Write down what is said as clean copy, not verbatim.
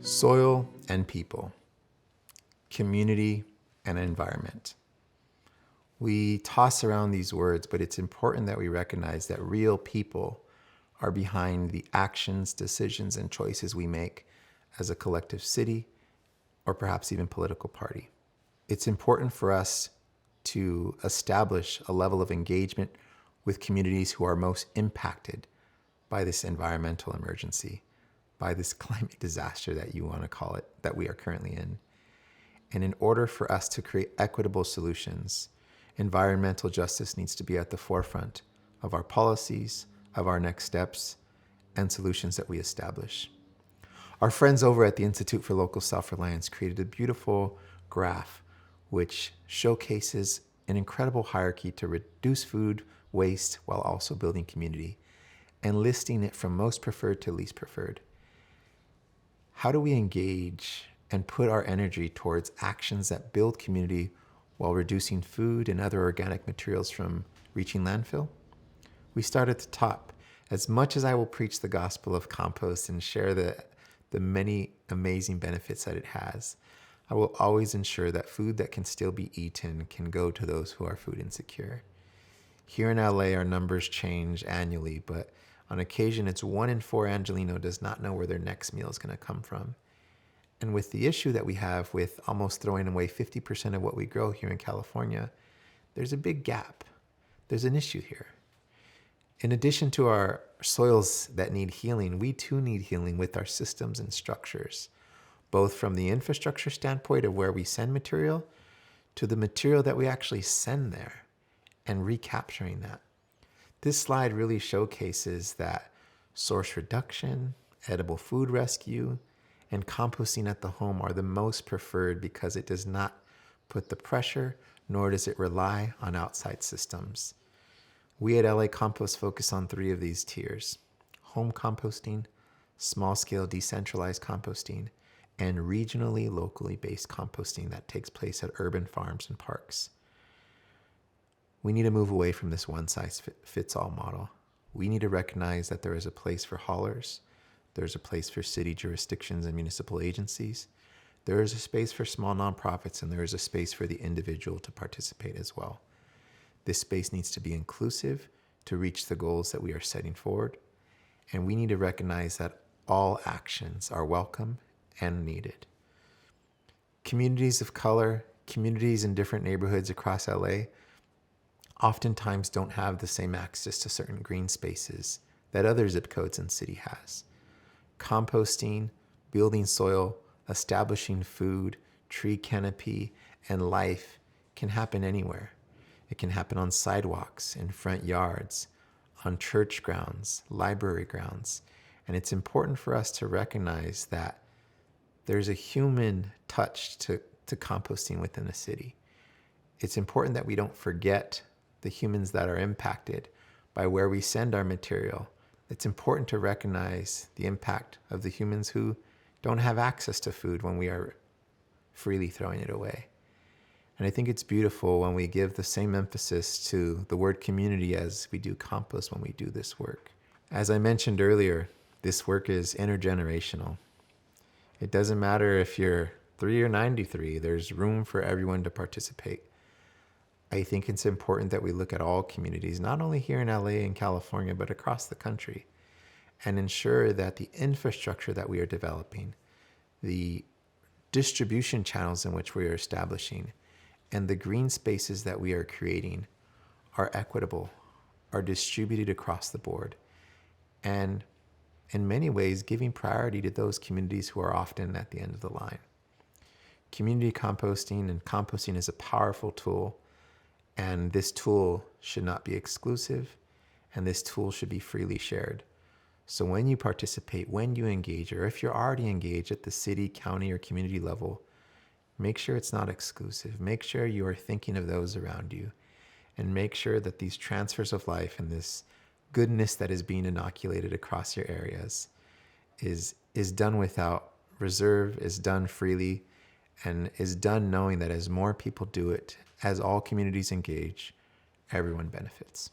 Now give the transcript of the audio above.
Soil and people, community and environment. We toss around these words, but it's important that we recognize that real people are behind the actions, decisions, and choices we make as a collective city or perhaps even political party. It's important for us to establish a level of engagement with communities who are most impacted by this environmental emergency, by this climate disaster that you want to call it, that we are currently in. And in order for us to create equitable solutions, environmental justice needs to be at the forefront of our policies, of our next steps, and solutions that we establish. Our friends over at the Institute for Local Self-Reliance created a beautiful graph which showcases an incredible hierarchy to reduce food waste while also building community, and listing it from most preferred to least preferred. How do we engage and put our energy towards actions that build community while reducing food and other organic materials from reaching landfill? We start at the top. As much as I will preach the gospel of compost and share the many amazing benefits that it has, I will always ensure that food that can still be eaten can go to those who are food insecure. Here in LA, our numbers change annually, but on occasion, it's 1 in 4 Angelino does not know where their next meal is going to come from. And with the issue that we have with almost throwing away 50% of what we grow here in California, there's a big gap. There's an issue here. In addition to our soils that need healing, we too need healing with our systems and structures, both from the infrastructure standpoint of where we send material to the material that we actually send there and recapturing that. This slide really showcases that source reduction, edible food rescue, and composting at the home are the most preferred because it does not put the pressure, nor does it rely on outside systems. We at LA Compost focus on 3 of these tiers: home composting, small-scale decentralized composting, and regionally, locally based composting that takes place at urban farms and parks. We need to move away from this one-size-fits-all model. We need to recognize that there is a place for haulers, there's a place for city jurisdictions and municipal agencies, there is a space for small nonprofits, and there is a space for the individual to participate as well. This space needs to be inclusive to reach the goals that we are setting forward, and we need to recognize that all actions are welcome and needed. Communities of color, communities in different neighborhoods across LA oftentimes don't have the same access to certain green spaces that other zip codes and city has. Composting, building soil, establishing food, tree canopy, and life can happen anywhere. It can happen on sidewalks, in front yards, on church grounds, library grounds. And it's important for us to recognize that there's a human touch to composting within a city. It's important that we don't forget the humans that are impacted by where we send our material. It's important to recognize the impact of the humans who don't have access to food when we are freely throwing it away. And I think it's beautiful when we give the same emphasis to the word community as we do compost when we do this work. As I mentioned earlier, this work is intergenerational. It doesn't matter if you're 3 or 93, there's room for everyone to participate. I think it's important that we look at all communities, not only here in LA and California, but across the country, and ensure that the infrastructure that we are developing, the distribution channels in which we are establishing, and the green spaces that we are creating are equitable, are distributed across the board, and in many ways giving priority to those communities who are often at the end of the line. Community composting and composting is a powerful tool, and this tool should not be exclusive, and this tool should be freely shared. So when you participate, when you engage, or if you're already engaged at the city, county, or community level, make sure it's not exclusive. Make sure you are thinking of those around you, and make sure that these transfers of life and this goodness that is being inoculated across your areas is done without reserve, is done freely, and is done knowing that as more people do it, as all communities engage, everyone benefits.